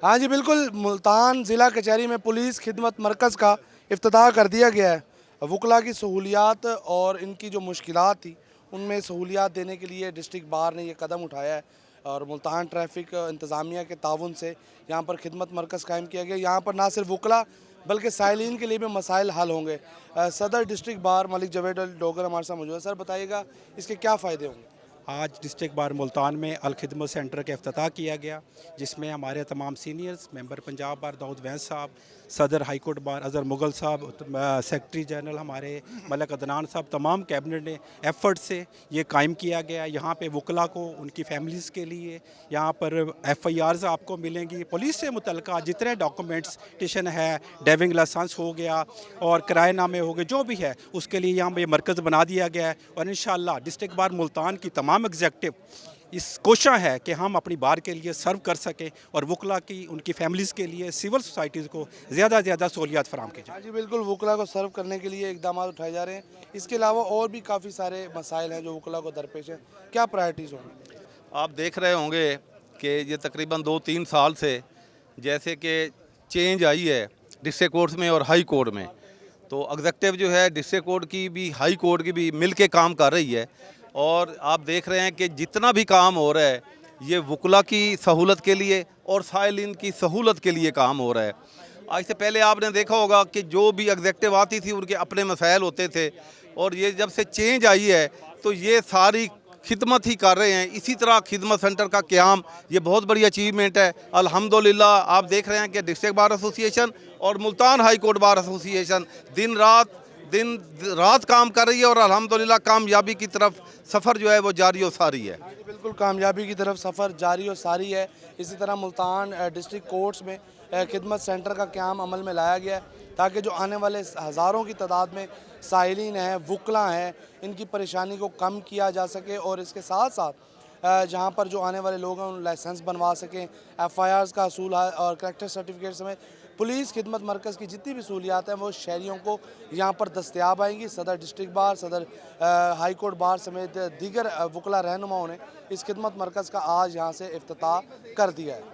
हाँ जी बिल्कुल, मुल्तान ज़िला कचहरी में पुलिस खिदमत मरकज़ का इफ्तिताह कर दिया गया है। वकला की सहूलियात और इनकी जो मुश्किलात थी, उनमें सहूलियात देने के लिए डिस्ट्रिक्ट बार ने ये कदम उठाया है और मुल्तान ट्रैफिक इंतज़ामिया के ताउन से यहाँ पर खिदमत मरकज़ कायम किया गया। यहाँ पर ना सिर्फ वकला बल्कि साइलिन के लिए भी मसाइल हल होंगे। सदर डिस्ट्रिक्ट बार मलिक जवेद अल डोगर हमारे साथ मौजूद है। सर बताइएगा इसके क्या फ़ायदे होंगे? आज डिस्ट्रिक्ट बार मुल्तान में अल खिदमत सेंटर का इफ्तिताह किया गया, जिसमें हमारे तमाम सीनियर्स मेंबर पंजाब बार दाऊद वैंस साहब, सदर high court bar Azhar Mughal साहब, सेक्रेटरी जनरल हमारे मलक अदनान साहब, तमाम कैबिनेट ने एफ़र्ट से ये कायम किया गया। यहाँ पे वकला को उनकी फैमिलीज़ के लिए यहाँ पर FIRs आपको मिलेंगी। पुलिस से मुतल्लिक़ जितने डॉक्यूमेंट्स टिशन है, ड्राइविंग लाइसेंस हो गया और किराएनामे हो गए, जो भी है उसके लिए यहाँ पे मरकज़ बना दिया गया है। और इंशाअल्लाह डिस्ट्रिक्ट बार मुल्तान की तमाम एग्जेक्टिव इस कोशिश है कि हम अपनी बार के लिए सर्व कर सकें और वकला की उनकी फैमिलीज़ के लिए सिविल सोसाइटीज़ को ज़्यादा से ज़्यादा सहूलियात फराम की जाए। हाँ जी बिल्कुल, वकला को सर्व करने के लिए इकदाम उठाए जा रहे हैं। इसके अलावा और भी काफ़ी सारे मसाइल हैं जो वकला को दरपेश हैं। क्या प्रायोरिटीज़ होंगी? आप देख रहे होंगे कि ये तकरीबन 2-3 साल से जैसे कि चेंज आई है डिस्ट्रिक्ट कोर्ट्स में और हाई कोर्ट में, तो एग्जेक्टिव जो है डिस्ट्रिक्ट कोर्ट की भी हाई कोर्ट की भी मिल के काम कर रही है। और आप देख रहे हैं कि जितना भी काम हो रहा है ये वकला की सहूलत के लिए और साइलिन की सहूलत के लिए काम हो रहा है। आज से पहले आपने देखा होगा कि जो भी एग्जेक्टिव आती थी उनके अपने मसाइल होते थे, और ये जब से चेंज आई है तो ये सारी खिदमत ही कर रहे हैं। इसी तरह खिदमत सेंटर का क़याम ये बहुत बड़ी अचीवमेंट है अल्हम्दुलिल्लाह। आप देख रहे हैं कि डिस्ट्रिक्ट बार एसोसिएशन और Multan high court bar association दिन रात काम कर रही है और अल्हम्दुलिल्लाह कामयाबी की तरफ सफ़र जो है वो जारी और सारी है। हाँ जी बिल्कुल, कामयाबी की तरफ सफ़र जारी और सारी है। इसी तरह मुल्तान डिस्ट्रिक्ट कोर्ट्स में खिदमत सेंटर का क़याम अमल में लाया गया है ताकि जो आने वाले हज़ारों की तादाद में साइलिन हैं, वकला हैं, इनकी परेशानी को कम किया जा सके और इसके साथ साथ जहाँ पर जो आने वाले लोग हैं उन लाइसेंस बनवा सकें। FIRs का असूल है और करैक्टर सर्टिफिकेट समेत पुलिस खिदमत मरकज़ की जितनी भी सहूलियात हैं वो शहरियों को यहाँ पर दस्तयाब आएंगी। सदर डिस्ट्रिक्ट बार, सदर हाई कोर्ट बार समेत दीगर वकला रहनुमाओं ने इस खिदमत मरकज़ का आज यहाँ से इफ्तिताह कर दिया है।